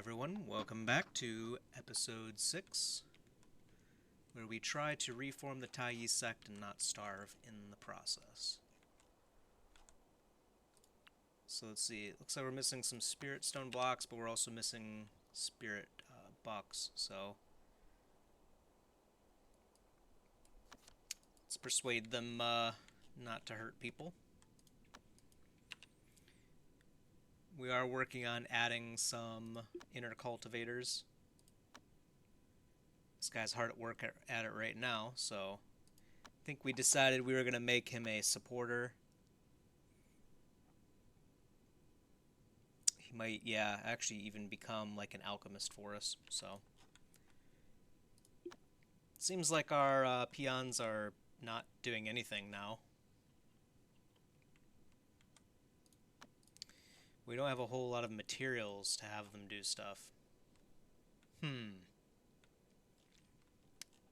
everyone, welcome back to episode 6, where we try to reform the Taiyi sect and not starve in the process. So let's see, it looks like we're missing some spirit stone blocks, but we're also missing spirit bucks, so let's persuade them not to hurt people. We are working on adding some inner cultivators. This guy's hard at work at it right now, so I think we decided we were going to make him a supporter. He might, yeah, actually even become like an alchemist for us, so. Seems like our peons are not doing anything now. We don't have a whole lot of materials to have them do stuff.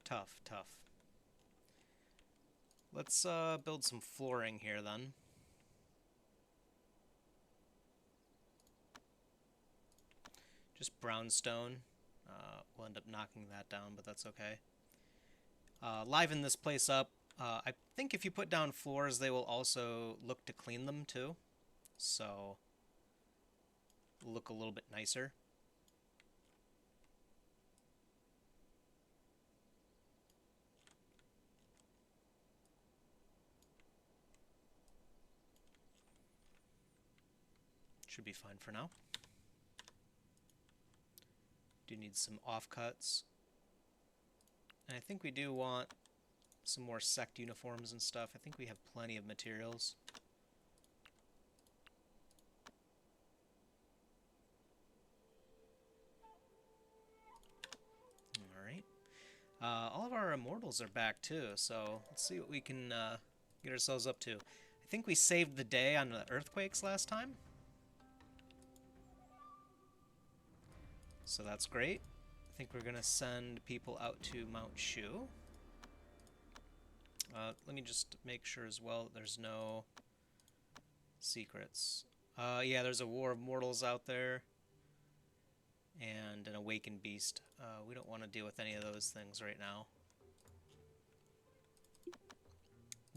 Tough. Let's build some flooring here then. Just brownstone. We'll end up knocking that down, but that's okay. Liven this place up. I think if you put down floors, they will also look to clean them too. So, look a little bit nicer. Should be fine for now. Do need some offcuts. And I think we do want some more sect uniforms and stuff. I think we have plenty of materials. Alright. All of our immortals are back too, so let's see what we can get ourselves up to. I think we saved the day on the earthquakes last time. So that's great. I think we're going to send people out to Mount Shu. Let me just make sure as well that there's no secrets. Yeah, there's a War of Mortals out there. And an Awakened Beast. We don't want to deal with any of those things right now.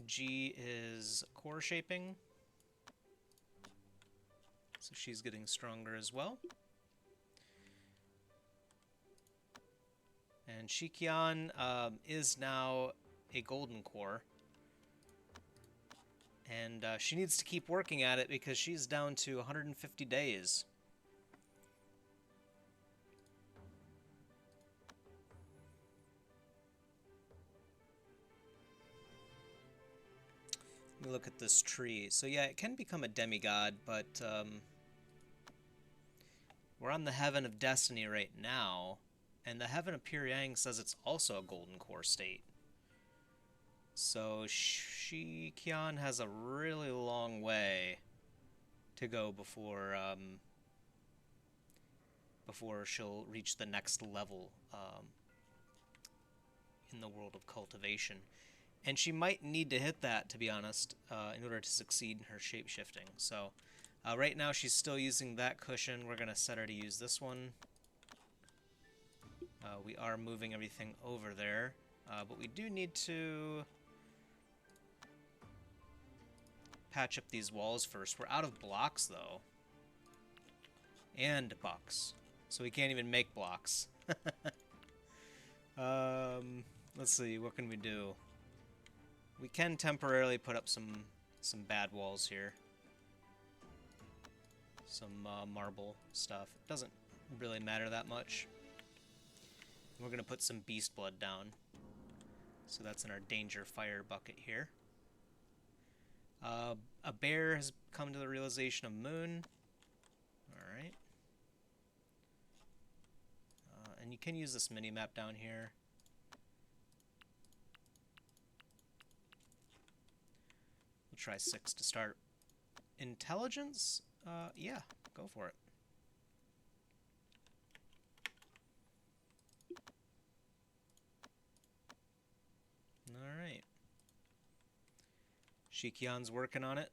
G is core shaping. So she's getting stronger as well. And Shikian is now a golden core. And she needs to keep working at it because she's down to 150 days. Let me look at this tree. So yeah, it can become a demigod, but we're on the Heaven of Destiny right now. And the Heaven of Pure Yang says it's also a golden core state. So Shikian has a really long way to go before before she'll reach the next level in the world of cultivation. And she might need to hit that, to be honest, in order to succeed in her shape-shifting. So right now she's still using that cushion. We're going to set her to use this one. We are moving everything over there, but we do need to patch up these walls first. We're out of blocks, though, and bucks, so we can't even make blocks. Let's see, what can we do? We can temporarily put up some bad walls here. Some marble stuff. It doesn't really matter that much. We're going to put some beast blood down. So that's in our danger fire bucket here. A bear has come to the realization of moon. Alright. And you can use this mini-map down here. We'll try 6 to start. Intelligence? Yeah, go for it. Alright. Shikian's working on it.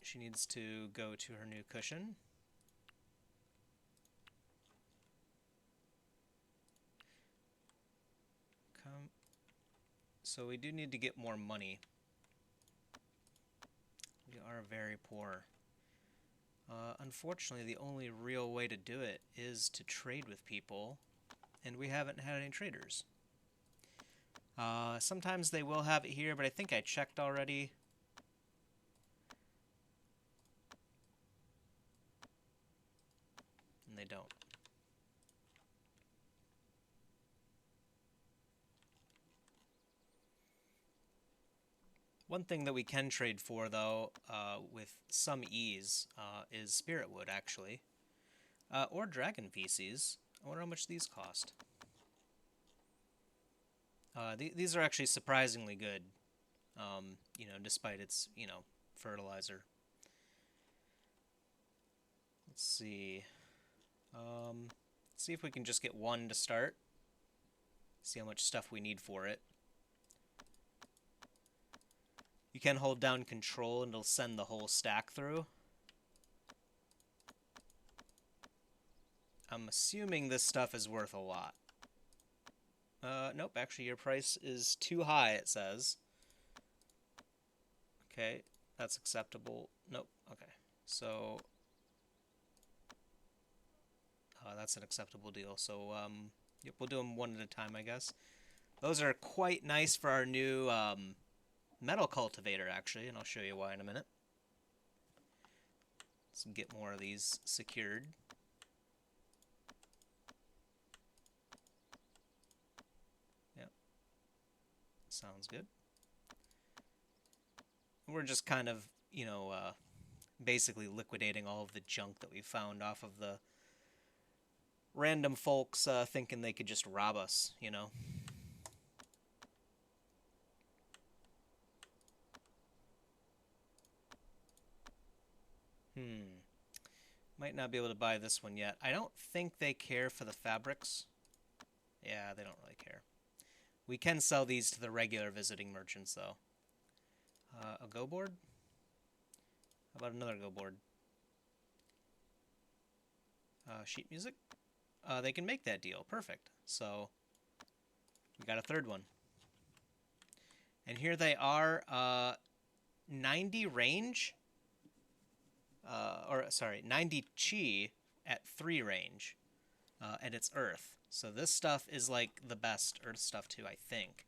She needs to go to her new cushion. Come. So we do need to get more money. We are very poor. Unfortunately, the only real way to do it is to trade with people, and we haven't had any traders. Sometimes they will have it here, but I think I checked already. And they don't. One thing that we can trade for, though, with some ease, is spirit wood, actually. Or dragon feces. I wonder how much these cost. These are actually surprisingly good, despite its, fertilizer. Let's see. See if we can just get one to start. See how much stuff we need for it. You can hold down control and it'll send the whole stack through. I'm assuming this stuff is worth a lot. Nope, actually your price is too high, it says. Okay, that's acceptable. Nope, okay. So, that's an acceptable deal. So, yep, we'll do them one at a time, I guess. Those are quite nice for our new, metal cultivator, actually, and I'll show you why in a minute. Let's get more of these secured. Yep. Sounds good. We're just kind of, basically liquidating all of the junk that we found off of the random folks thinking they could just rob us, Might not be able to buy this one yet. I don't think they care for the fabrics. Yeah, they don't really care. We can sell these to the regular visiting merchants, though. A go board? How about another go board? Sheet music? They can make that deal. Perfect. So, we got a third one. And here they are. 90 range? 90 chi at 3 range. And it's earth. So this stuff is like the best earth stuff too, I think.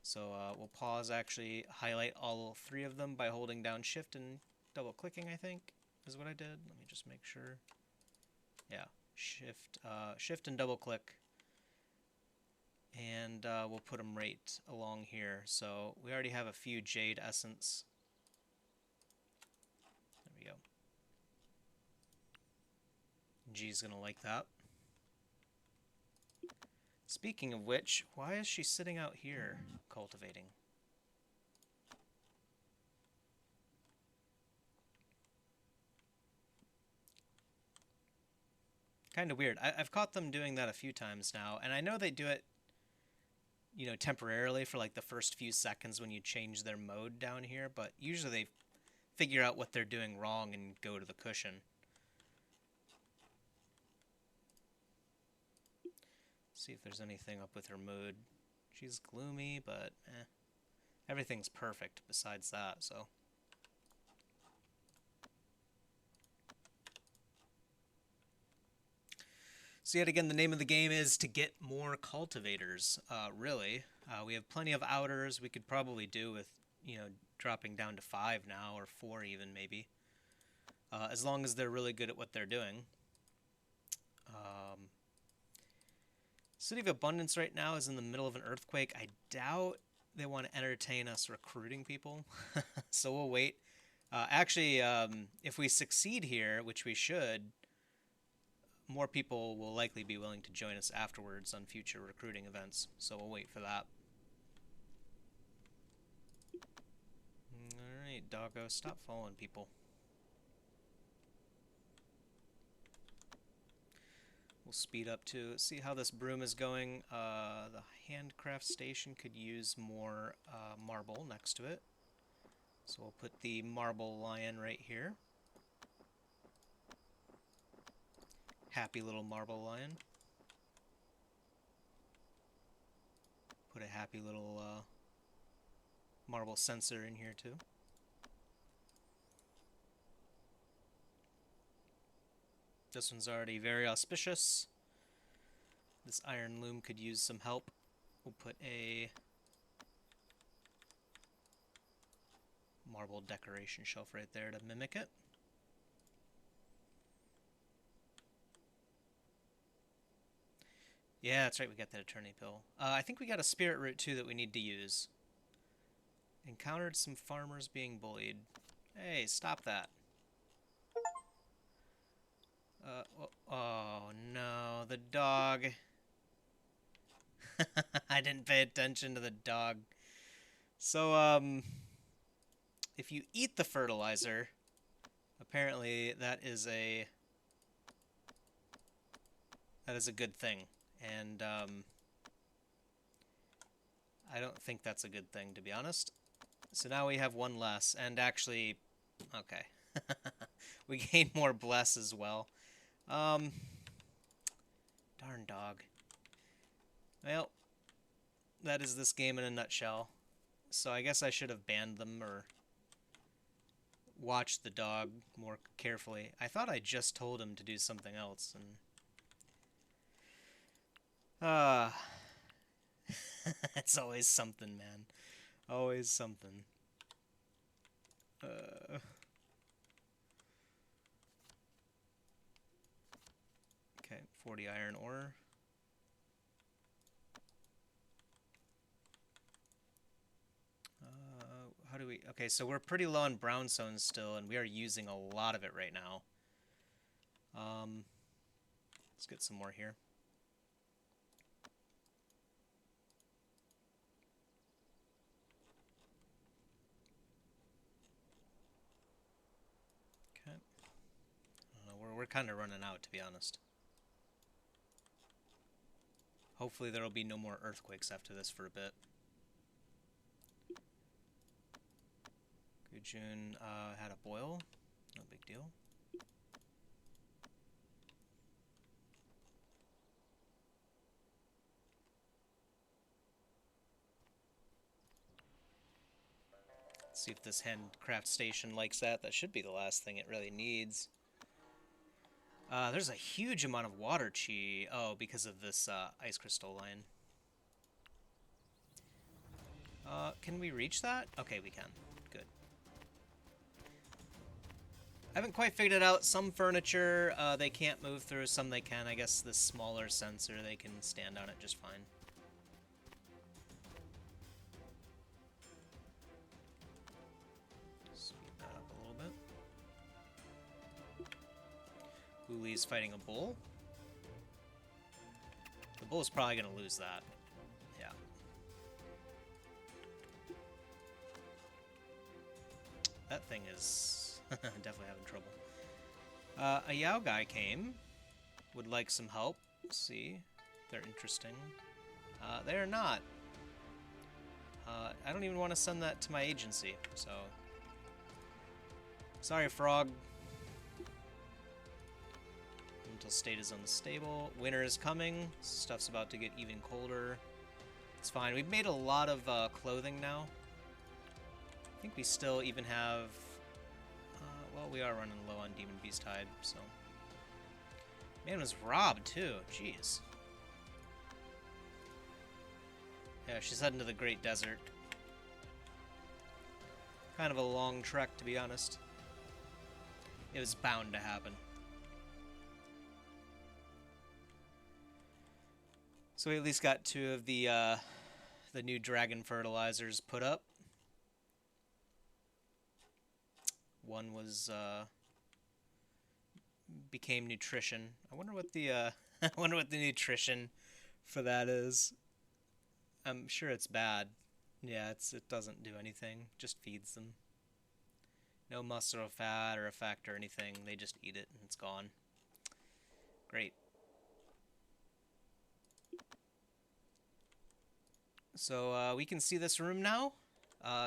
So we'll pause, actually highlight all 3 of them by holding down shift and double clicking, I think is what I did. Let me just make sure. Yeah, shift and double click. And we'll put them right along here. So we already have a few jade essence. There we go. G's gonna like that. Speaking of which, why is she sitting out here cultivating? Kind of weird. I've caught them doing that a few times now, and I know they do it, temporarily for like the first few seconds when you change their mode down here, but usually they figure out what they're doing wrong and go to the cushion. See if there's anything up with her mood. She's gloomy, but everything's perfect besides that, so. So yet again, the name of the game is to get more cultivators, really. We have plenty of outers we could probably do with, dropping down to 5 now, or 4 even, maybe. As long as they're really good at what they're doing. City of Abundance right now is in the middle of an earthquake. I doubt they want to entertain us recruiting people, so we'll wait. Actually, if we succeed here, which we should, more people will likely be willing to join us afterwards on future recruiting events, so we'll wait for that. Alright, doggo, stop following people. We'll speed up to see how this broom is going. The handcraft station could use more marble next to it. So we'll put the marble lion right here. Happy little marble lion. Put a happy little marble sensor in here too. This one's already very auspicious. This iron loom could use some help. We'll put a marble decoration shelf right there to mimic it. Yeah, that's right, we got that eternity pill. I think we got a spirit root too that we need to use. Encountered some farmers being bullied. Hey, stop that. Oh no, the dog. I didn't pay attention to the dog. So, if you eat the fertilizer, apparently that is a good thing. And, I don't think that's a good thing, to be honest. So now we have one less, and actually, okay. We gain more bless as well. Darn dog. Well, that is this game in a nutshell. So I guess I should have banned them or watched the dog more carefully. I thought I just told him to do something else, and it's always something, man. Always something. Okay, 40 iron ore. How do we... Okay, so we're pretty low on brownstone still, and we are using a lot of it right now. Let's get some more here. Okay. I don't know, we're kind of running out, to be honest. Hopefully there will be no more earthquakes after this for a bit. Gujun had a boil. No big deal. Let's see if this handcraft station likes that. That should be the last thing it really needs. There's a huge amount of water chi. Oh, because of this ice crystal line. Can we reach that? Okay, we can. Good. I haven't quite figured it out. Some furniture they can't move through, some they can. I guess the smaller sensor, they can stand on it just fine. Speed that up a little bit. Uli's fighting a bull. The bull is probably going to lose that. Yeah. That thing is definitely having trouble. A Yao guy came. Would like some help. Let's see. They're interesting. They are not. I don't even want to send that to my agency, so... Sorry, frog. Mental state is unstable. Winter is coming. Stuff's about to get even colder. It's fine. We've made a lot of clothing now. I think we still even have... well, we are running low on Demon Beast Hide, so... Man was robbed, too. Jeez. Yeah, she's heading to the Great Desert. Kind of a long trek, to be honest. It was bound to happen. So we at least got 2 of the new dragon fertilizers put up. One was became nutrition. I wonder what the I wonder what the nutrition for that is. I'm sure it's bad. Yeah, it doesn't do anything. Just feeds them. No muscle or fat or effect or anything. They just eat it and it's gone. Great. So we can see this room now.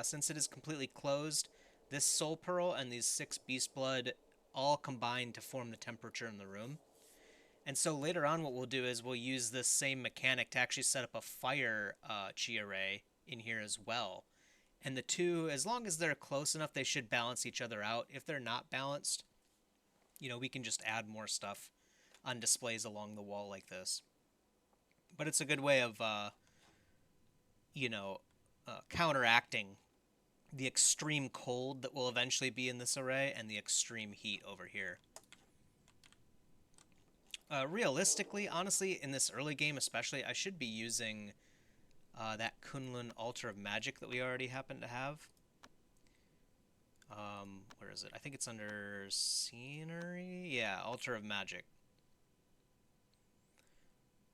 Since it is completely closed, this soul pearl and these 6 beast blood all combine to form the temperature in the room. And so later on, what we'll do is we'll use this same mechanic to actually set up a fire chi array in here as well. And the two, as long as they're close enough, they should balance each other out. If they're not balanced, we can just add more stuff on displays along the wall like this. But it's a good way of, counteracting the extreme cold that will eventually be in this array and the extreme heat over here. Realistically, honestly, in this early game especially, I should be using that Kunlun Altar of Magic that we already happen to have. Where is it? I think it's under Scenery? Yeah, Altar of Magic.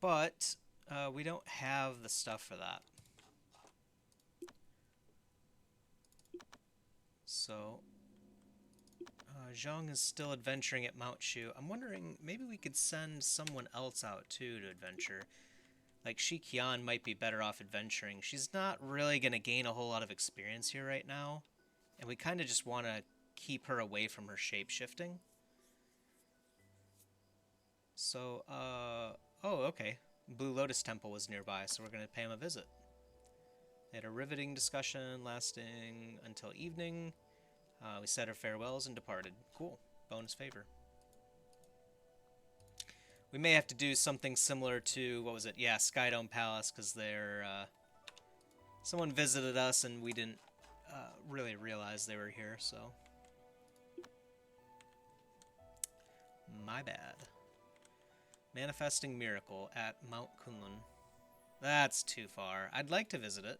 But we don't have the stuff for that. So, Zhuang is still adventuring at Mount Shu. I'm wondering, maybe we could send someone else out too to adventure. Like, Shiqian might be better off adventuring. She's not really going to gain a whole lot of experience here right now. And we kind of just want to keep her away from her shape-shifting. So, oh, okay. Blue Lotus Temple was nearby, so we're going to pay him a visit. They had a riveting discussion lasting until evening. We said our farewells and departed. Cool. Bonus favor. We may have to do something similar to, what was it? Yeah, Skydome Palace, because they're, someone visited us and we didn't really realize they were here, so. My bad. Manifesting Miracle at Mount Kunlun. That's too far. I'd like to visit it.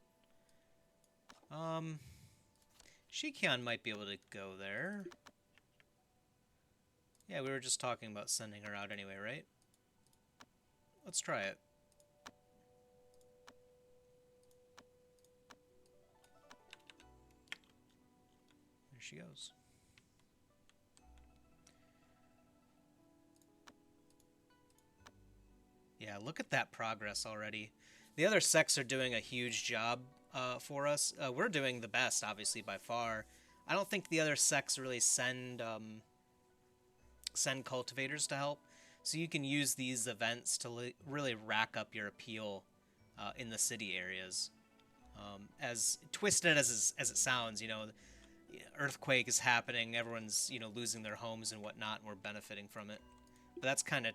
Shiqian might be able to go there. Yeah, we were just talking about sending her out anyway, right? Let's try it. There she goes. Yeah, look at that progress already. The other sects are doing a huge job for us. We're doing the best, obviously, by far. I don't think the other sects really send cultivators to help. So you can use these events to really rack up your appeal in the city areas. As twisted as it sounds, earthquake is happening, everyone's losing their homes and whatnot, and we're benefiting from it. But it's kind of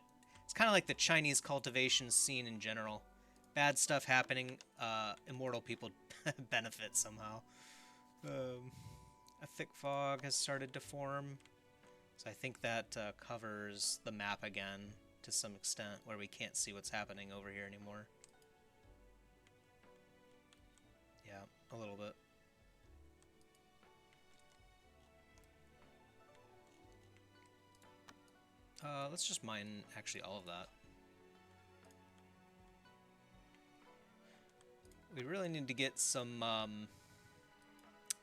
like the Chinese cultivation scene in general. Bad stuff happening, immortal people benefit somehow. A thick fog has started to form. So I think that covers the map again to some extent, where we can't see what's happening over here anymore. Yeah, a little bit. Let's just mine actually all of that. We really need to get some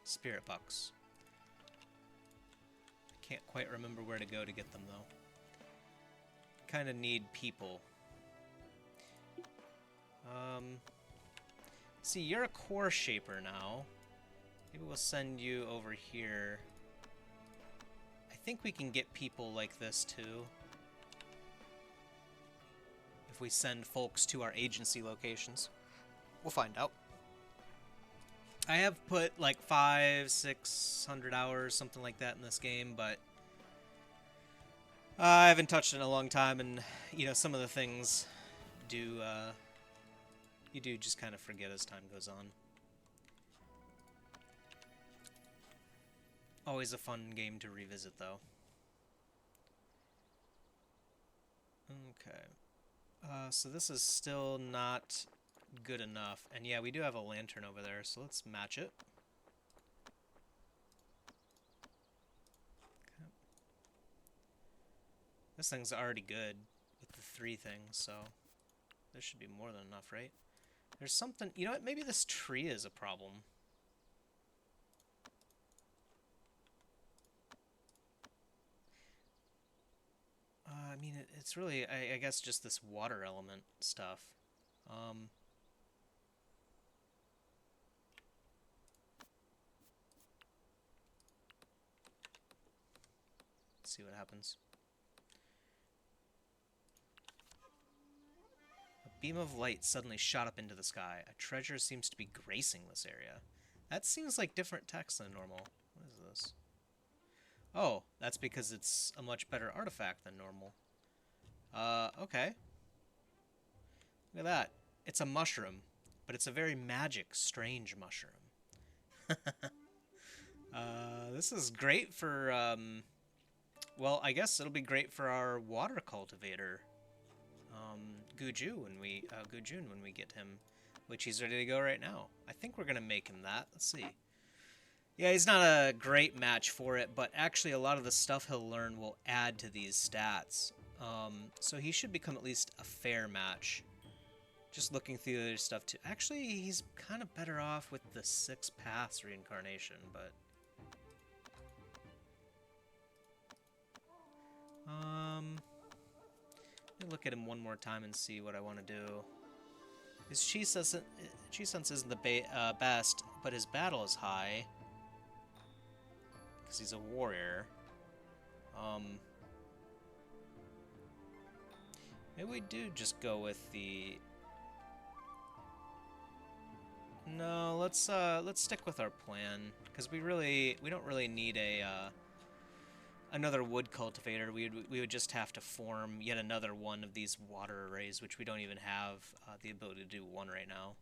spirit bucks. I can't quite remember where to go to get them though. Kind of need people. See, you're a core shaper now. Maybe we'll send you over here. I think we can get people like this too. If we send folks to our agency locations. We'll find out. I have put like 500-600 hours, something like that in this game, but I haven't touched it in a long time, and some of the things do you do just kind of forget as time goes on. Always a fun game to revisit, though. Okay. So this is still not good enough. And yeah, we do have a lantern over there, so let's match it. Okay. This thing's already good with the 3 things, so there should be more than enough, right? There's something... You know what? Maybe this tree is a problem. I mean, it's really, I guess, just this water element stuff. Let's see what happens. beam of light suddenly shot up into the sky. A treasure seems to be gracing this area. That seems like different text than normal. What is this? Oh, that's because it's a much better artifact than normal. Okay. Look at that. It's a mushroom, but it's a very magic, strange mushroom. This is great for, well, I guess it'll be great for our water cultivator, Gujun when we get him, which he's ready to go right now. I think we're gonna make him that. Let's see. Yeah, he's not a great match for it, but actually a lot of the stuff he'll learn will add to these stats. So he should become at least a fair match. Just looking through the other stuff too. Actually, he's kind of better off with the 6 paths reincarnation, but... Let me look at him one more time and see what I want to do. His chi sense isn't the best, but his battle is high. Because he's a warrior. Maybe we do just go with the... No, let's stick with our plan, because we don't really need another wood cultivator. We would just have to form yet another one of these water arrays, which we don't even have the ability to do one right now.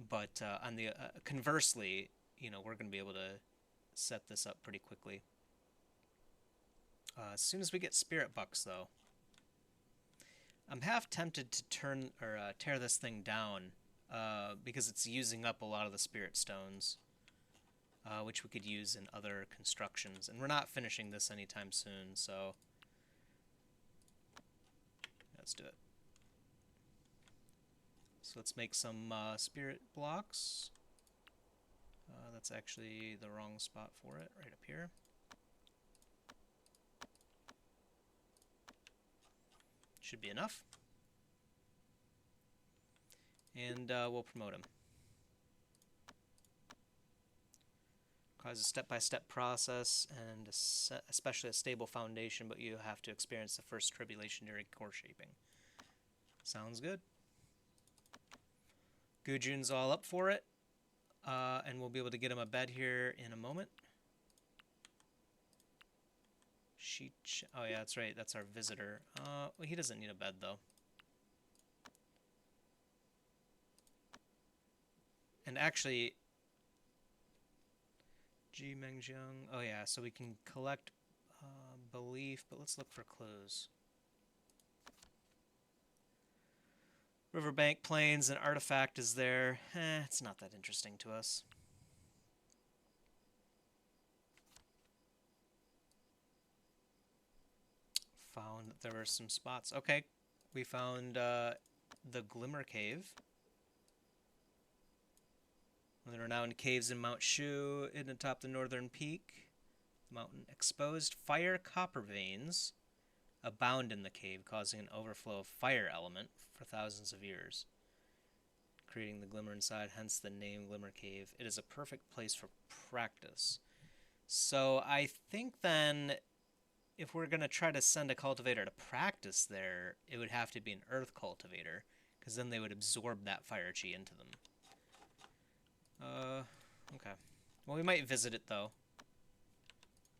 But on the conversely, you know, we're going to be able to set this up pretty quickly. As soon as we get spirit bucks, though, I'm half tempted to tear this thing down. Because it's using up a lot of the spirit stones, which we could use in other constructions. And we're not finishing this anytime soon, so let's do it. So let's make some spirit blocks. That's actually the wrong spot for it, right up here. Should be enough. And we'll promote him. Requires a step-by-step process and especially a stable foundation, but you have to experience the first tribulation during core shaping. Sounds good. Gujun's all up for it, and we'll be able to get him a bed here in a moment. Oh yeah, that's right, that's our visitor. Well, he doesn't need a bed though. And actually, Ji Mengjiang. Oh yeah, so we can collect belief, but let's look for clues. Riverbank Plains, an artifact is there. It's not that interesting to us. Found that there were some spots. Okay, we found the Glimmer Cave. There are now in caves in Mount Shu, hidden atop the northern peak. The mountain exposed fire copper veins abound in the cave, causing an overflow of fire element for thousands of years, creating the glimmer inside, hence the name Glimmer Cave. It is a perfect place for practice. So I think then, if we're going to try to send a cultivator to practice there, it would have to be an earth cultivator, because then they would absorb that fire chi into them. Okay. Well, we might visit it, though.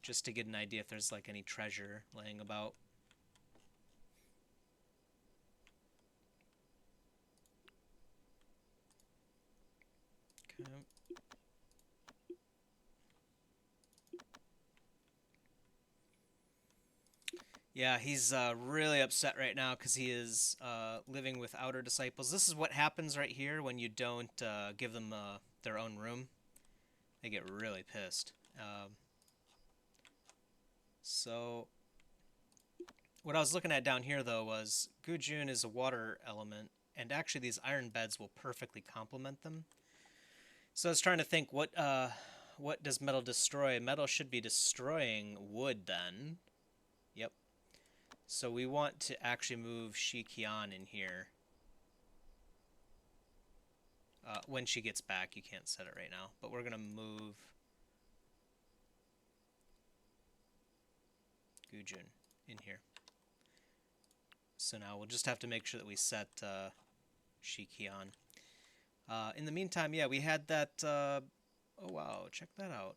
Just to get an idea if there's, like, any treasure laying about. Okay. Yeah, he's really upset right now because he is living with outer disciples. This is what happens right here when you don't give them their own room. They get really pissed. So, what I was looking at down here, though, was Gujun is a water element, and actually these iron beds will perfectly complement them. So I was trying to think, what does metal destroy? Metal should be destroying wood, then. Yep. So we want to actually move Shikian in here. When she gets back, you can't set it right now, but we're going to move Gujun in here. So now we'll just have to make sure that we set Shiki on. In the meantime, yeah, we had that... oh, wow, check that out.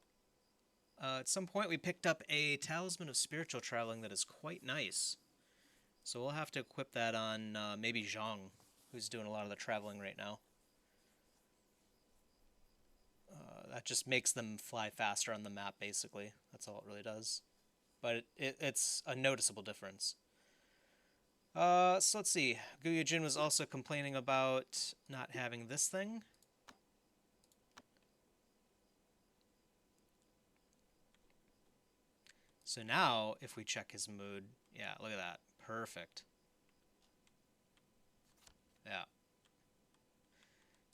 At some point, we picked up a Talisman of Spiritual Traveling that is quite nice. So we'll have to equip that on maybe Zhuang, who's doing a lot of the traveling right now. That just makes them fly faster on the map, basically. That's all it really does. But it's a noticeable difference. So let's see. Guyujin was also complaining about not having this thing. So now, if we check his mood, yeah, look at that. Perfect. Yeah.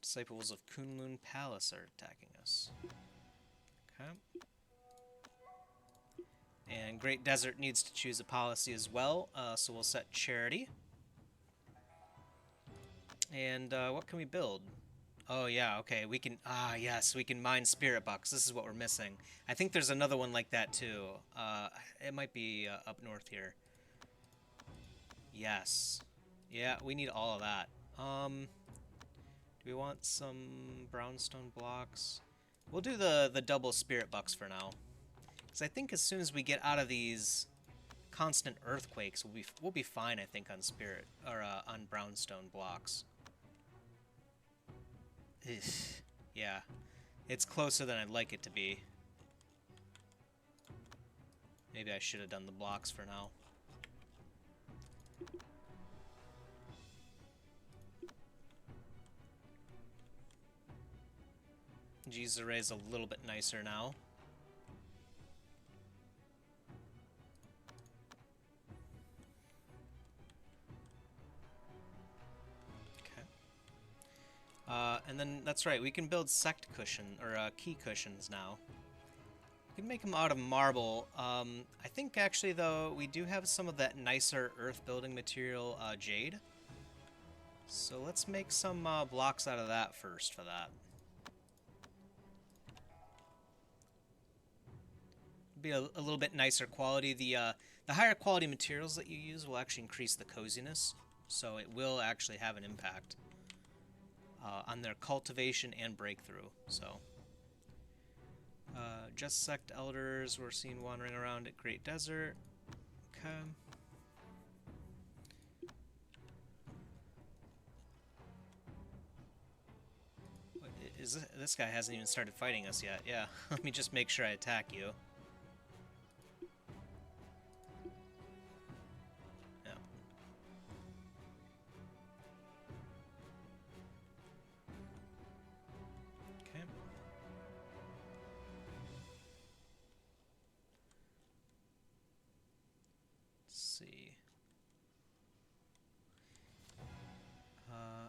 Disciples of Kunlun Palace are attacking us. Okay. And Great Desert needs to choose a policy as well, so we'll set Charity. And what can we build? Oh yeah, okay, we can, yes, we can mine Spirit Bucks. This is what we're missing. I think there's another one like that too. It might be up north here. Yes. Yeah, we need all of that. Do we want some brownstone blocks? We'll do the double Spirit Bucks for now. Because I think as soon as we get out of these constant earthquakes, we'll be fine, I think, on Spirit, or on brownstone blocks. Yeah, it's closer than I'd like it to be. Maybe I should have done the blocks for now. Gizaray's a little bit nicer now. And then, that's right, we can build Sect cushion, or key cushions now. We can make them out of marble. I think, actually, though, we do have some of that nicer earth building material, jade. So let's make some blocks out of that first for that. Be a little bit nicer quality. The higher quality materials that you use will actually increase the coziness, so it will actually have an impact on their cultivation and breakthrough. So, just Sect elders we're seen wandering around at Great Desert. Okay. This guy hasn't even started fighting us yet. Yeah, let me just make sure I attack you. Yeah. Okay. Let's see.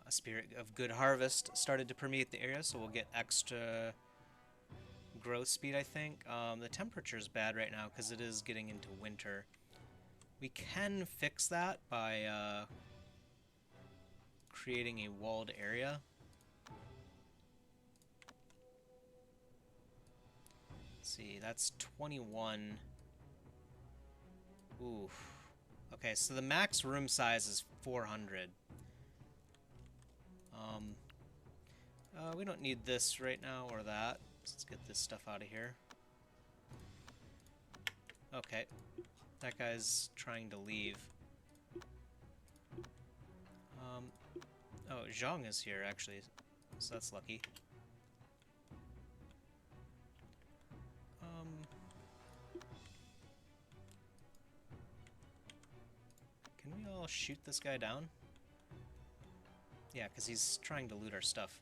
A spirit of good harvest started to permeate the area, so we'll get extra growth speed, I think. The temperature's bad right now because it is getting into winter. We can fix that by creating a walled area. Let's see, that's 21. Oof. Okay, so the max room size is 400. We don't need this right now, or that. Let's get this stuff out of here. Okay. That guy's trying to leave. Oh, Zhang is here, actually. So that's lucky. Can we all shoot this guy down? Yeah, because he's trying to loot our stuff.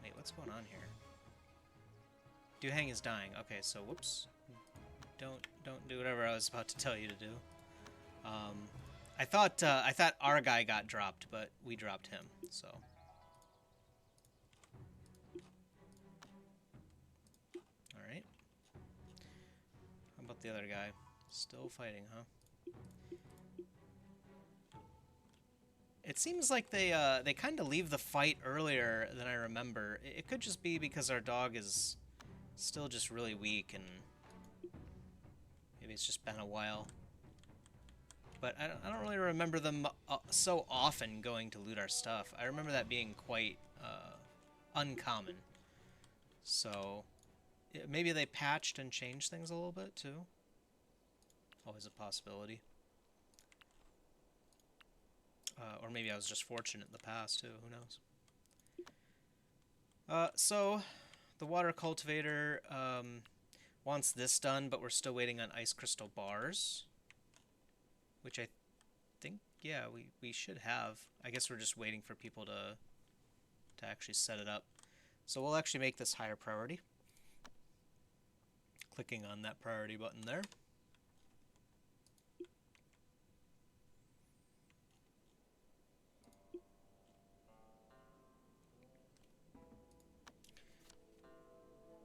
Wait, what's going on here? Duhang is dying. Okay, so whoops. Don't do whatever I was about to tell you to do. I thought our guy got dropped, but we dropped him, so. Alright. How about the other guy? Still fighting, huh? It seems like they kind of leave the fight earlier than I remember. It could just be because our dog is still just really weak, and maybe it's just been a while. But I don't really remember them so often going to loot our stuff. I remember that being quite uncommon. So maybe they patched and changed things a little bit too. Always a possibility. Or maybe I was just fortunate in the past too. Who knows? So the water cultivator wants this done, but we're still waiting on ice crystal bars, which I think, yeah, we should have. I guess we're just waiting for people to actually set it up. So we'll actually make this higher priority. Clicking on that priority button there.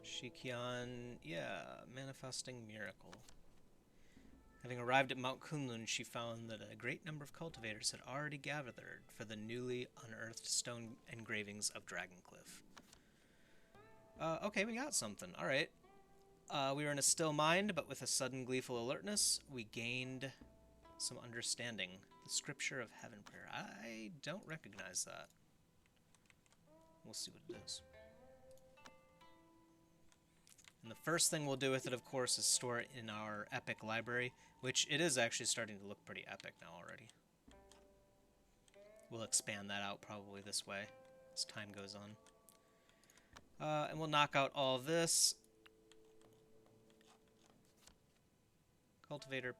Shikian, yeah, manifesting miracle. Having arrived at Mount Kunlun, she found that a great number of cultivators had already gathered for the newly unearthed stone engravings of Dragoncliff. Okay, we got something. Alright. We were in a still mind, but with a sudden gleeful alertness, we gained some understanding. The Scripture of Heaven Prayer. I don't recognize that. We'll see what it is. And the first thing we'll do with it, of course, is store it in our epic library, which it is actually starting to look pretty epic now already. We'll expand that out probably this way as time goes on. And we'll knock out all of this. Cultivator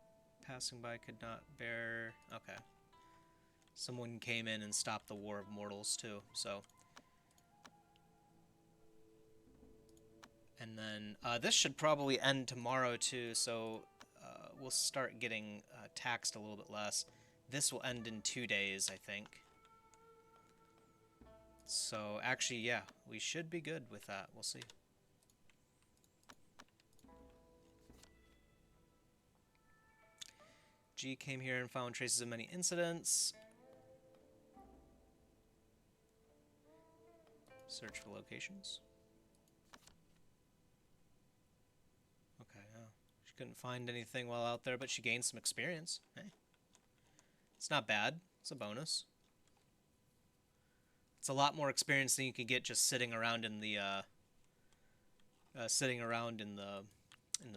passing by could not bear... Okay. Someone came in and stopped the War of Mortals, too, so... And then this should probably end tomorrow, too, so we'll start getting taxed a little bit less. This will end in 2 days, I think. So, actually, yeah, we should be good with that. We'll see. G came here and found traces of many incidents. Search for locations. Okay, oh. She couldn't find anything while out there, but she gained some experience. Hey. It's not bad. It's a bonus. It's a lot more experience than you can get just sitting around in the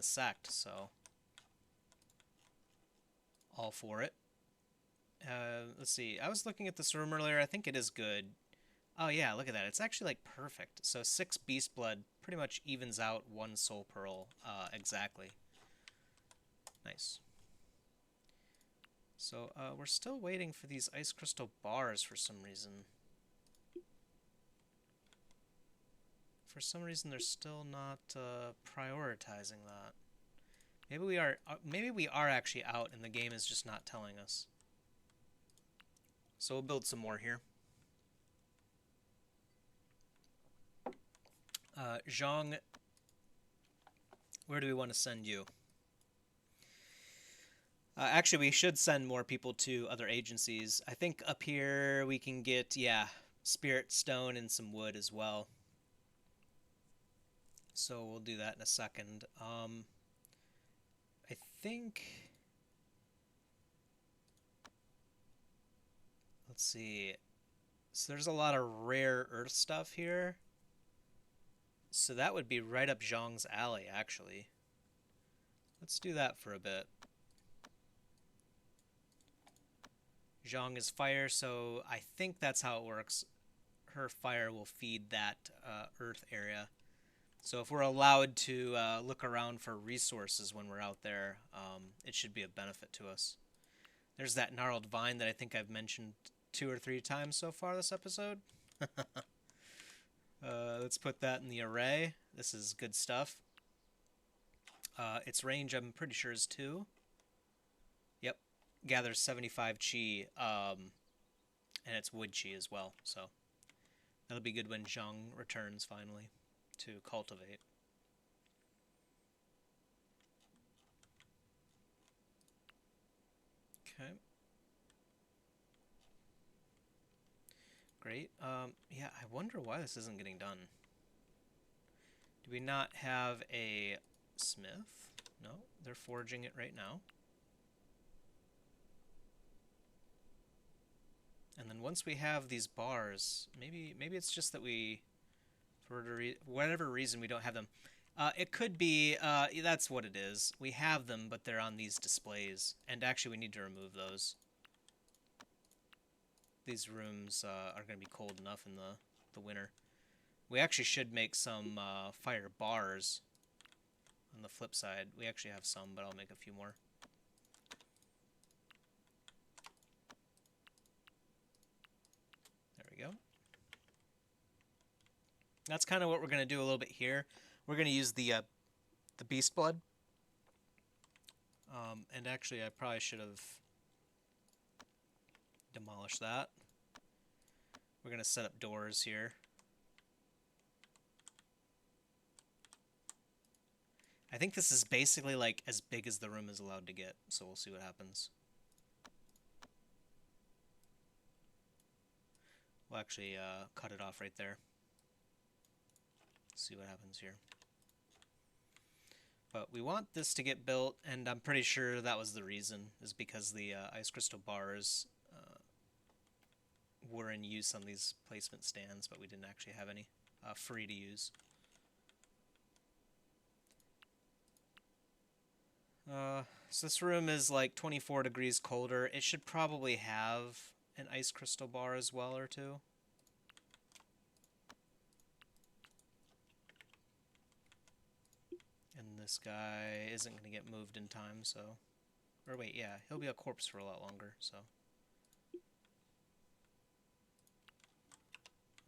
sect, so all for it. Let's see. I was looking at this room earlier. I think it is good. Oh yeah, look at that. It's actually like perfect. So 6 beast blood pretty much evens out 1 soul pearl exactly. Nice. So we're still waiting for these ice crystal bars for some reason. For some reason, they're still not prioritizing that. Maybe we are. Maybe we are actually out, and the game is just not telling us. So we'll build some more here. Zhuang, where do we want to send you? Actually, we should send more people to other agencies. I think up here we can get, yeah, spirit stone and some wood as well. So we'll do that in a second. I think... Let's see. So there's a lot of rare earth stuff here. So that would be right up Zhang's alley, actually. Let's do that for a bit. Zhuang is fire, so I think that's how it works. Her fire will feed that earth area. So if we're allowed to look around for resources when we're out there, it should be a benefit to us. There's that gnarled vine that I think I've mentioned 2 or 3 times so far this episode. Let's put that in the array. This is good stuff. Its range, I'm pretty sure, is 2. Yep. Gathers 75 chi, and it's wood chi as well. So that'll be good when Zhang returns finally to cultivate. Okay. Great. Yeah, I wonder why this isn't getting done. Do we not have a smith? No, they're forging it right now. And then once we have these bars, maybe it's just that we, for whatever reason, we don't have them. It could be, that's what it is. We have them, but they're on these displays. And actually, we need to remove those. These rooms are going to be cold enough in the winter. We actually should make some fire bars on the flip side. We actually have some, but I'll make a few more. There we go. That's kind of what we're going to do a little bit here. We're going to use the beast blood. And actually, I probably should have demolished that. We're going to set up doors here. I think this is basically like as big as the room is allowed to get, so we'll see what happens. We'll actually cut it off right there. See what happens here. But we want this to get built, and I'm pretty sure that was the reason, is because the ice crystal bars were in use on these placement stands, but we didn't actually have any free to use. So this room is like 24 degrees colder. It should probably have an ice crystal bar as well or two. And this guy isn't going to get moved in time, so... Or wait, yeah, he'll be a corpse for a lot longer, so...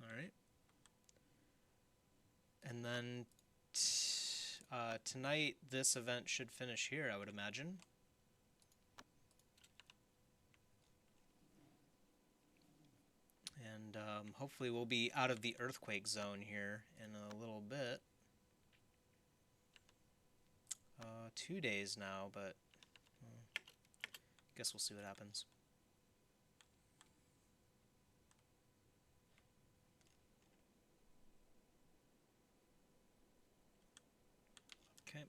Alright. And then... tonight, this event should finish here, I would imagine. And hopefully we'll be out of the earthquake zone here in a little bit. 2 days now, but guess we'll see what happens. Okay.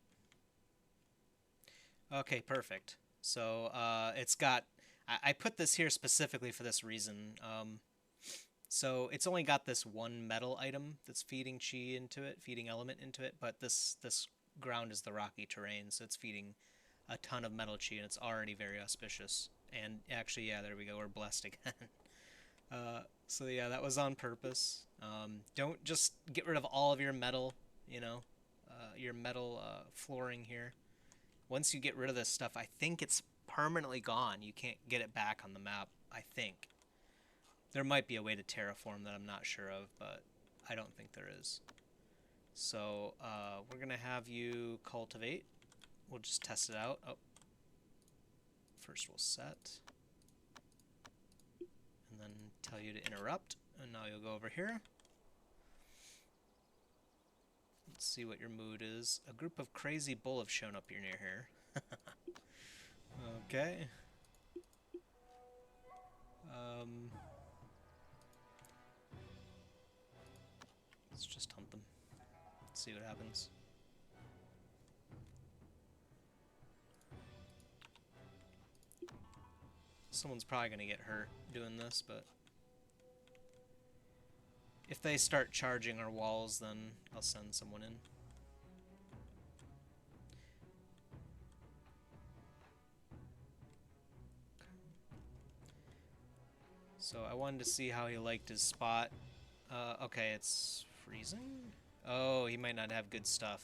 Okay, perfect. So it's got... I put this here specifically for this reason. So it's only got this one metal item that's feeding chi into it, feeding element into it, but this ground is the rocky terrain, so it's feeding a ton of metal chi, and it's already very auspicious. And actually, yeah, there we go, we're blessed again. So yeah, that was on purpose. Don't just get rid of all of your metal, you know, your metal flooring here. Once you get rid of this stuff, I think it's permanently gone. You can't get it back on the map, I think. There might be a way to terraform that I'm not sure of, but I don't think there is. So we're going to have you cultivate. We'll just test it out. Oh. First we'll set. And then tell you to interrupt. And now you'll go over here. Let's see what your mood is. A group of crazy bull have shown up near here. Okay. Let's just hunt them. Let's see what happens. Someone's probably going to get hurt doing this, but... if they start charging our walls, then I'll send someone in. So I wanted to see how he liked his spot. Okay, it's freezing? Oh, he might not have good stuff.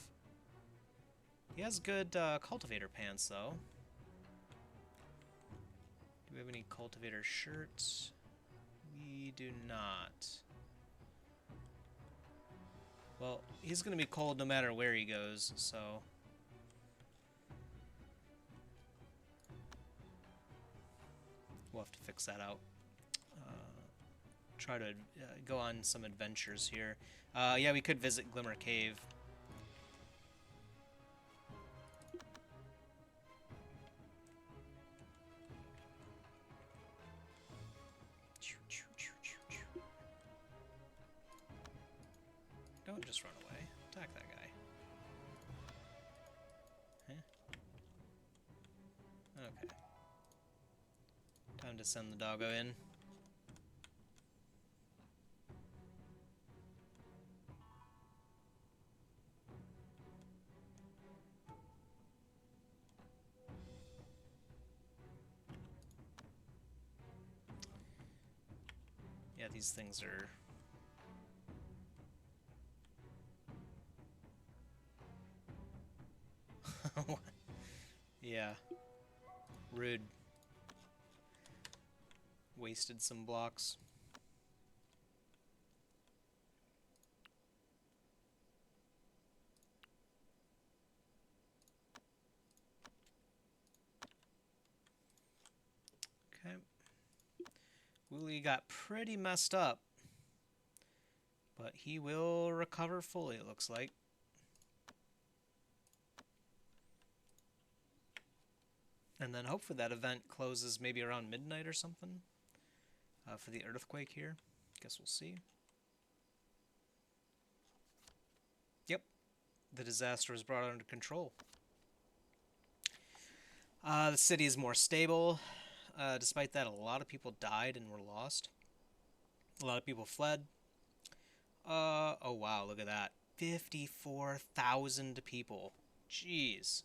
He has good cultivator pants, though. Do we have any cultivator shirts? We do not. Well, he's going to be cold no matter where he goes, so... we'll have to fix that out. Try to go on some adventures here. Yeah, we could visit Glimmer Cave. Don't just run away. Attack that guy. Huh? Okay. Time to send the doggo in. Yeah, these things are... Yeah. Rude. Wasted some blocks. Okay. Wooly got pretty messed up. But he will recover fully, it looks like. And then hopefully that event closes maybe around midnight or something. For the earthquake here. Guess we'll see. Yep. The disaster was brought under control. The city is more stable. Despite that, a lot of people died and were lost. A lot of people fled. Oh wow, look at that. 54,000 people. Jeez.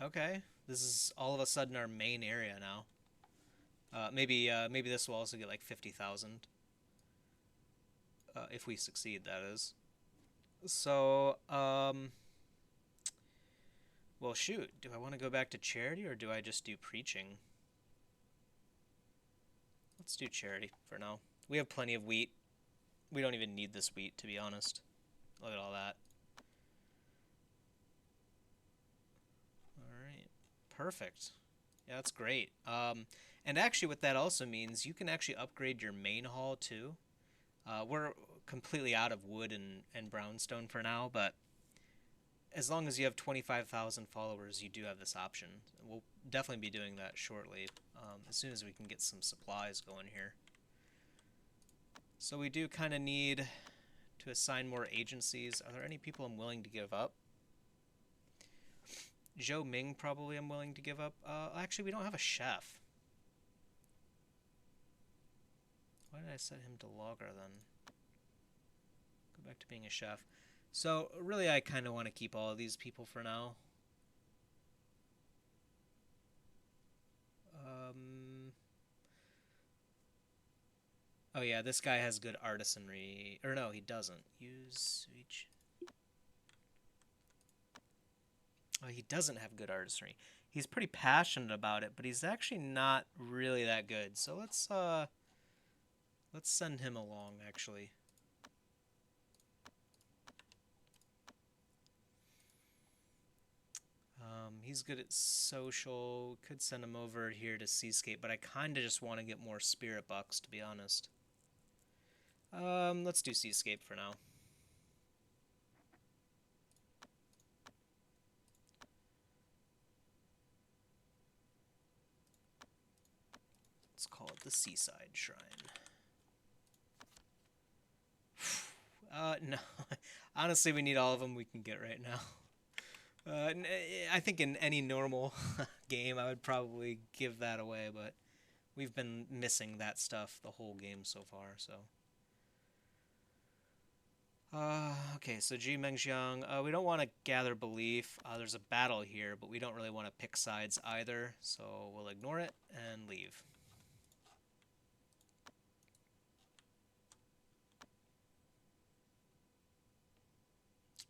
Okay. This is all of a sudden our main area now. Maybe this will also get like 50,000. If we succeed, that is. So, well, shoot. Do I want to go back to charity or do I just do preaching? Let's do charity for now. We have plenty of wheat. We don't even need this wheat, to be honest. Look at all that. Alright. Perfect. Yeah, that's great. And actually what that also means, you can actually upgrade your main hall too. We're completely out of wood and brownstone for now, but as long as you have 25,000 followers, you do have this option. We'll definitely be doing that shortly, as soon as we can get some supplies going here. So we do kind of need to assign more agencies. Are there any people I'm willing to give up? Zhou Ming probably I'm willing to give up. Actually, we don't have a chef. Why did I set him to logger then? Go back to being a chef. So, really, I kind of want to keep all of these people for now. Oh yeah, this guy has good artisanry. Or no, he doesn't. Use each... Oh, he doesn't have good artistry. He's pretty passionate about it, but he's actually not really that good. So let's send him along, actually. He's good at social. Could send him over here to Seascape, but I kind of just want to get more spirit bucks, to be honest. Let's do Seascape for now. Let's call it the Seaside Shrine. No. Honestly, we need all of them we can get right now. I think in any normal game, I would probably give that away, but we've been missing that stuff the whole game so far, so... Okay, so Ji Mengxiang, we don't want to gather belief. There's a battle here, but we don't really want to pick sides either, so we'll ignore it and leave.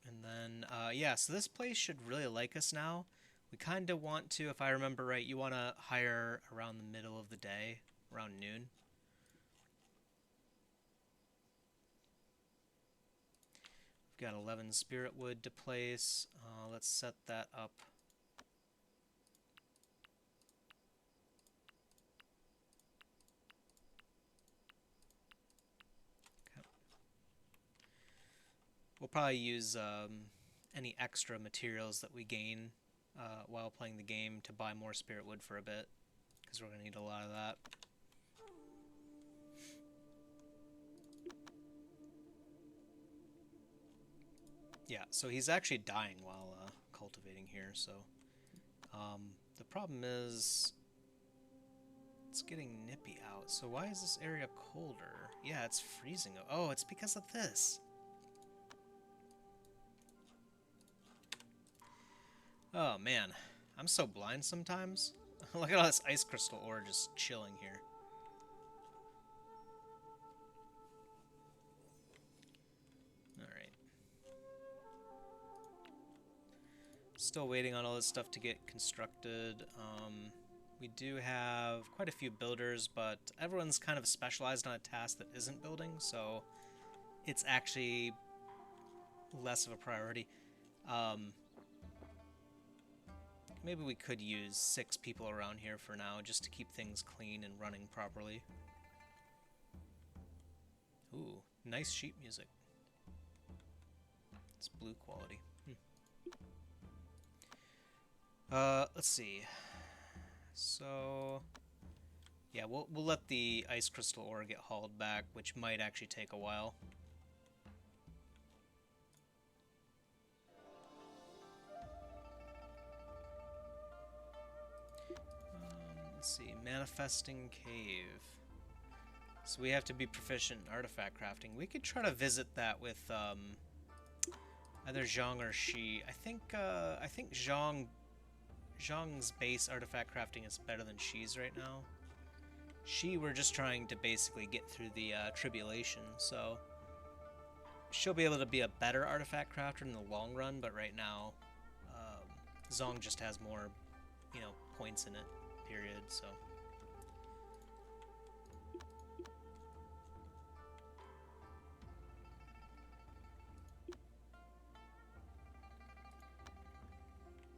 And then, yeah, so this place should really like us now. We kind of want to, if I remember right, you want to hire around the middle of the day, around noon. We've got 11 spirit wood to place. Let's set that up. Okay. We'll probably use any extra materials that we gain while playing the game to buy more spirit wood for a bit, because we're going to need a lot of that. Yeah, so he's actually dying while cultivating here, so... the problem is... It's getting nippy out, so why is this area colder? Yeah, it's freezing. Oh, it's because of this. Oh, man. I'm so blind sometimes. Look at all this ice crystal ore just chilling here. Alright. Still waiting on all this stuff to get constructed. We do have quite a few builders, but everyone's kind of specialized on a task that isn't building, so it's actually less of a priority. Maybe we could use 6 people around here for now, just to keep things clean and running properly. Ooh, nice sheet music. It's blue quality. Let's see. So, yeah, we'll let the ice crystal ore get hauled back, which might actually take a while. Let's see, manifesting cave. So we have to be proficient in artifact crafting. We could try to visit that with either Zhuang or Shi. I think Zhang's base artifact crafting is better than Shi's right now. Shi, we're just trying to basically get through the tribulation, so she'll be able to be a better artifact crafter in the long run, but right now, Zhang just has more, points in it, period, so.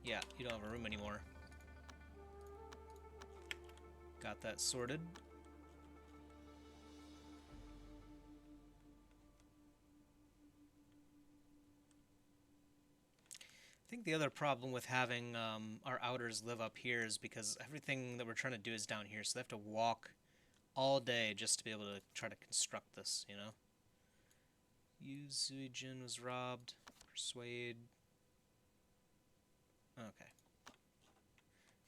Yeah, you don't have a room anymore. Got that sorted. I think the other problem with having our outers live up here is because everything that we're trying to do is down here, so they have to walk all day just to be able to try to construct this, Yu Zuijin was robbed. Persuade. Okay.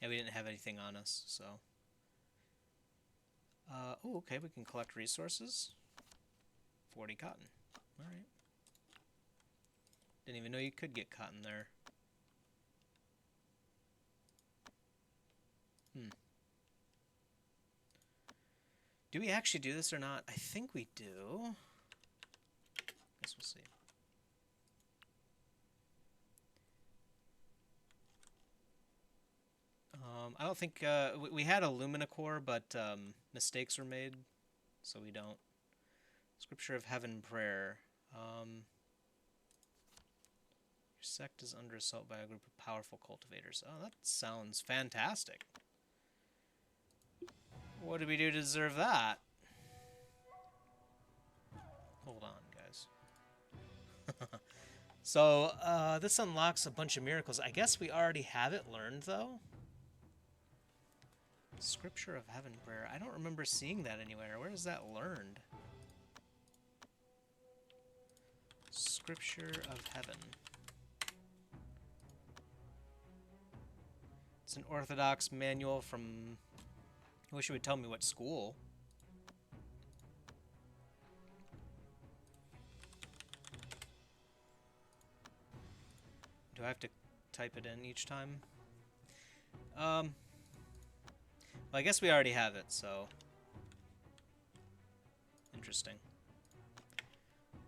Yeah, we didn't have anything on us, so... oh, okay, we can collect resources. 40 cotton. Alright. Didn't even know you could get cotton there. Do we actually do this or not? I think we do. Guess we'll see. I don't think... we had a Lumina core, but mistakes were made, so we don't. Scripture of Heaven Prayer. Your sect is under assault by a group of powerful cultivators. Oh, that sounds fantastic. What did we do to deserve that? Hold on, guys. So, this unlocks a bunch of miracles. I guess we already have it learned, though. Scripture of Heaven Prayer. I don't remember seeing that anywhere. Where is that learned? Scripture of Heaven. It's an Orthodox manual from... I wish it would tell me what school. Do I have to type it in each time? Well, I guess we already have it, so... Interesting.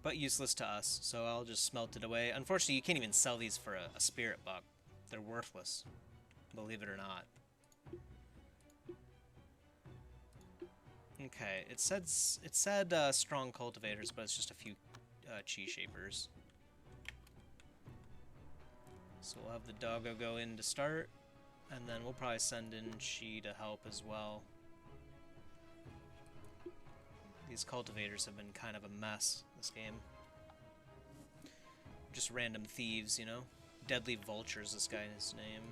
But useless to us, so I'll just smelt it away. Unfortunately, you can't even sell these for a spirit buck. They're worthless. Believe it or not. Okay, it said strong cultivators, but it's just a few chi shapers. So we'll have the doggo go in to start, and then we'll probably send in Shi to help as well. These cultivators have been kind of a mess this game. Just random thieves, Deadly Vulture's this guy's name.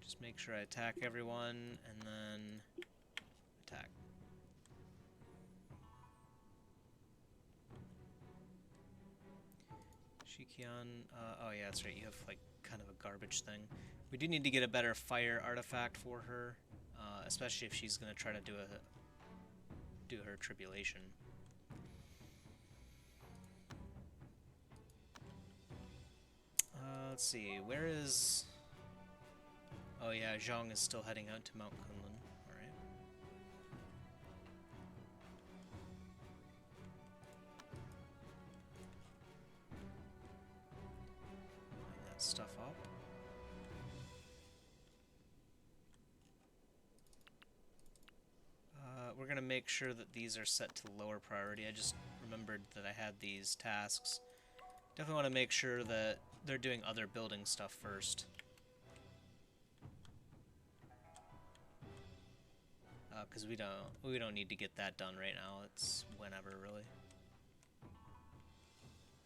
Just make sure I attack everyone, and then attack. Kian. Oh yeah, that's right. You have like kind of a garbage thing. We do need to get a better fire artifact for her, especially if she's gonna try to do her tribulation. Let's see. Where is? Oh yeah, Zhuang is still heading out to Mount Kunlun. All right. Line that stuff up. We're gonna make sure that these are set to lower priority. I just remembered that I had these tasks. Definitely want to make sure that they're doing other building stuff first. Because we don't need to get that done right now. It's whenever, really.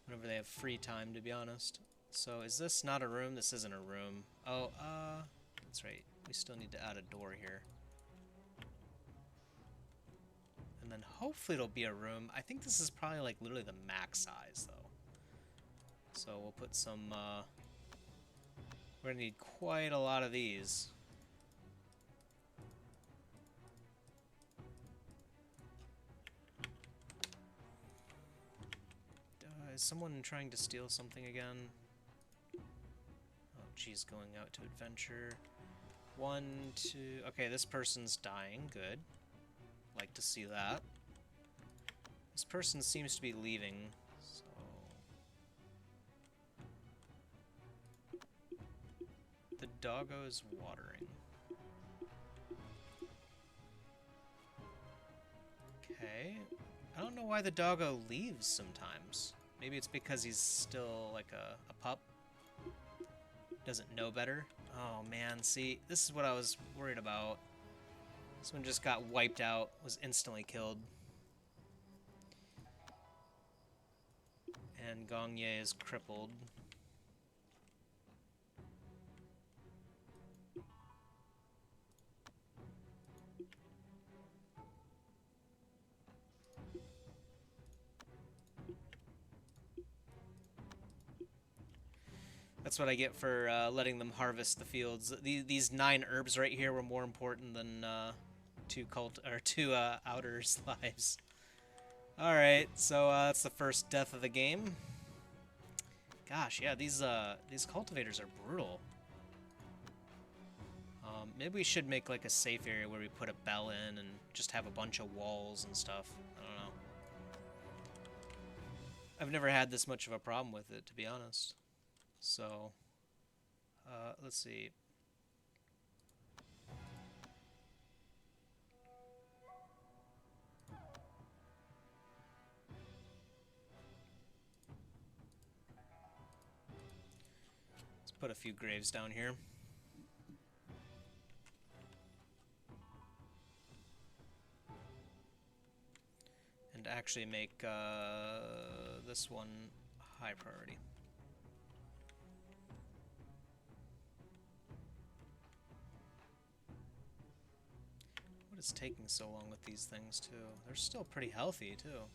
Whenever they have free time, to be honest. So is this not a room? This isn't a room. Oh, that's right. We still need to add a door here. And then hopefully it'll be a room. I think this is probably like literally the max size, though. So we'll put some, we're gonna need quite a lot of these. Is someone trying to steal something again? Oh, geez, going out to adventure. 1, 2... Okay, this person's dying. Good. Like to see that. This person seems to be leaving, so... The doggo's watering. Okay. I don't know why the doggo leaves sometimes. Maybe it's because he's still like a pup. Doesn't know better. Oh man, see, this is what I was worried about. This one just got wiped out, was instantly killed. And Gongye is crippled. That's what I get for letting them harvest the fields. These 9 herbs right here were more important than 2 outers' lives. All right, so that's the first death of the game. Gosh, yeah, these cultivators are brutal. Maybe we should make like a safe area where we put a bell in and just have a bunch of walls and stuff. I don't know. I've never had this much of a problem with it, to be honest. So, let's see. Let's put a few graves down here. And actually make this one high priority. What is taking so long with these things, too? They're still pretty healthy, too.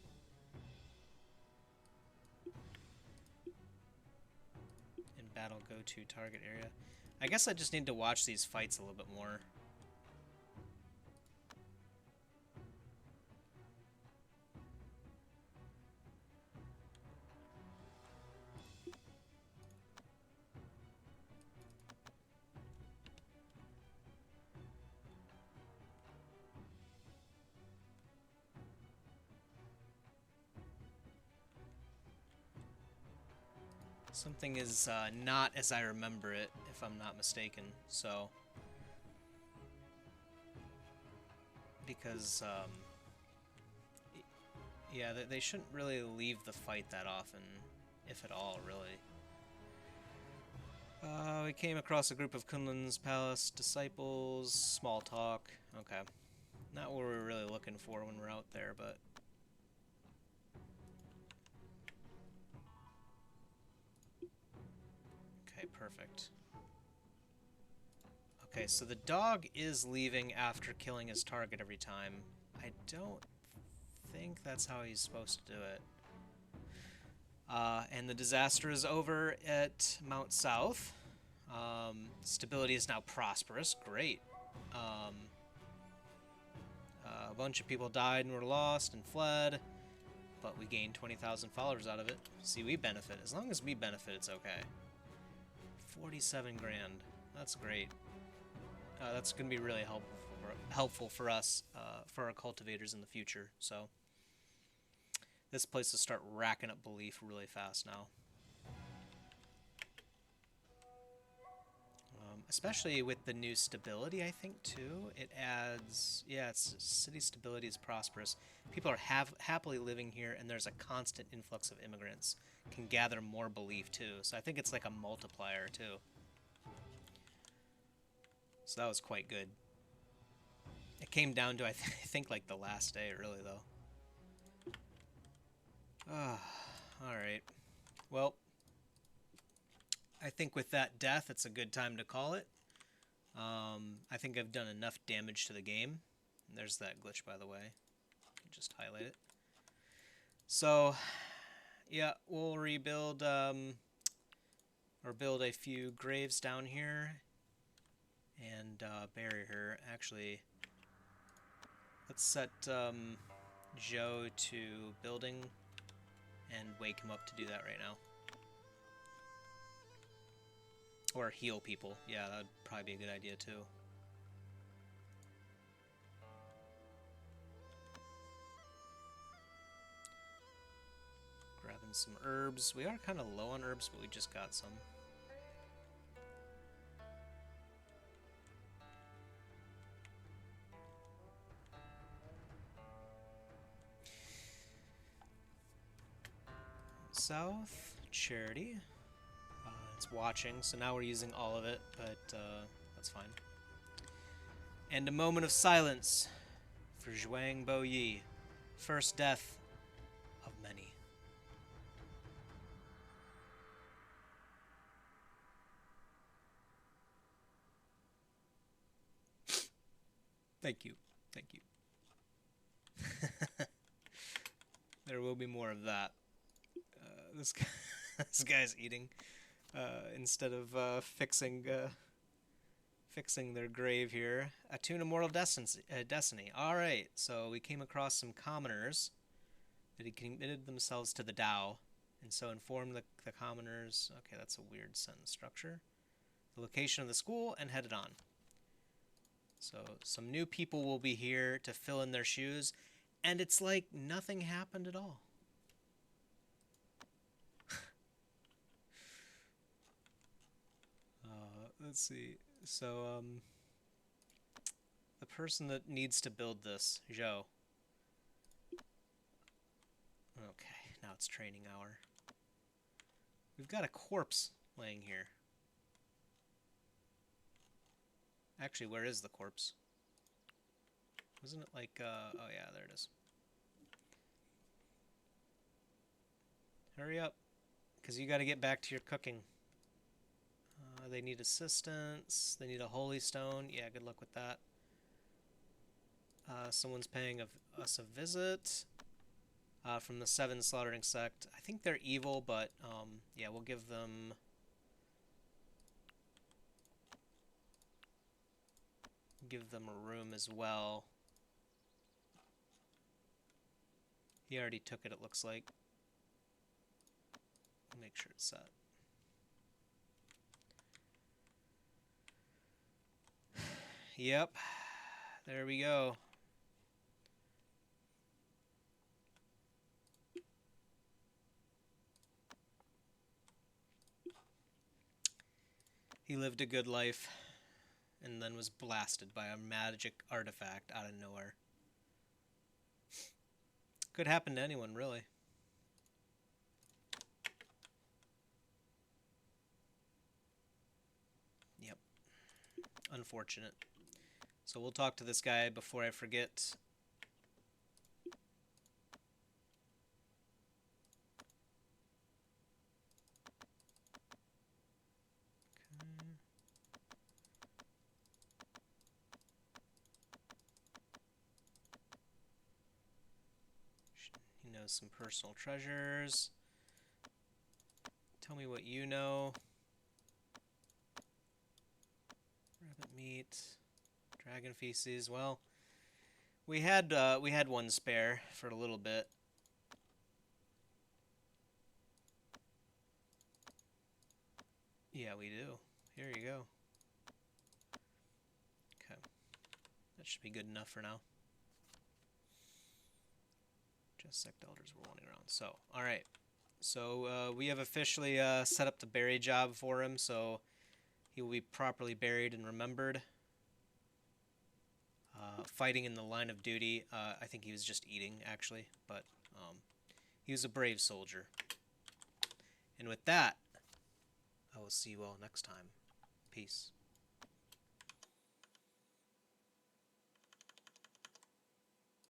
In battle, go to target area. I guess I just need to watch these fights a little bit more. Something is not as I remember it, if I'm not mistaken, so... Because, yeah, they shouldn't really leave the fight that often, if at all, really. We came across a group of Kunlun's palace disciples, small talk, okay. Not what we're really looking for when we're out there, but... Okay, perfect. Okay, so the dog is leaving after killing his target every time. I don't think that's how he's supposed to do it. And the disaster is over at Mount South. Stability is now prosperous. Great. A bunch of people died and were lost and fled, but we gained 20,000 followers out of it. See, we benefit. As long as we benefit, it's okay. 47 grand. That's great. That's going to be really helpful for us, for our cultivators in the future. So this place will start racking up belief really fast now. Especially with the new stability, I think, too. It adds, yeah, it's city stability is prosperous. People are happily living here, and there's a constant influx of immigrants. Can gather more belief, too. So I think it's like a multiplier, too. So that was quite good. It came down to, I think, like the last day, really, though. Alright. Well, I think with that death, it's a good time to call it. I think I've done enough damage to the game. There's that glitch, by the way. Just highlight it. So, yeah, we'll rebuild, or build a few graves down here. And bury her. Actually, let's set Joe to building and wake him up to do that right now. Or heal people. Yeah, that would probably be a good idea too. Grabbing some herbs. We are kind of low on herbs, but we just got some. South, charity. It's watching, so now we're using all of it, but that's fine. And a moment of silence for Zhuang Boyi. First death of many. Thank you. Thank you. There will be more of that. This guy's eating instead of fixing their grave here. Attune Immortal Destiny. Alright, so we came across some commoners that had committed themselves to the Tao, and so informed the commoners. Okay, that's a weird sentence structure. The location of the school, and headed on. So some new people will be here to fill in their shoes, and it's like nothing happened at all. Let's see. So, the person that needs to build this, Zhou. Okay, now it's training hour. We've got a corpse laying here. Actually, where is the corpse? Wasn't it like, oh yeah, there it is. Hurry up, because you got to get back to your cooking. They need assistance. They need a holy stone. Yeah, good luck with that. Someone's paying us a visit from the 7 Slaughtering Sect. I think they're evil, but yeah, we'll give them... a room as well. He already took it, it looks like. Make sure it's set. Yep, there we go. He lived a good life and then was blasted by a magic artifact out of nowhere. Could happen to anyone, really. Yep. Unfortunate. So we'll talk to this guy before I forget. Okay. He knows some personal treasures. Tell me what you know. Rabbit meat, dragon feces. Well, we had one spare for a little bit. Yeah, we do. Here you go. Okay, that should be good enough for now. Just Sect elders were wandering around. So, all right. So we have officially set up the bury job for him, so he will be properly buried and remembered. Fighting in the line of duty. I think he was just eating, actually, but he was a brave soldier. And with that, I will see you all next time. Peace.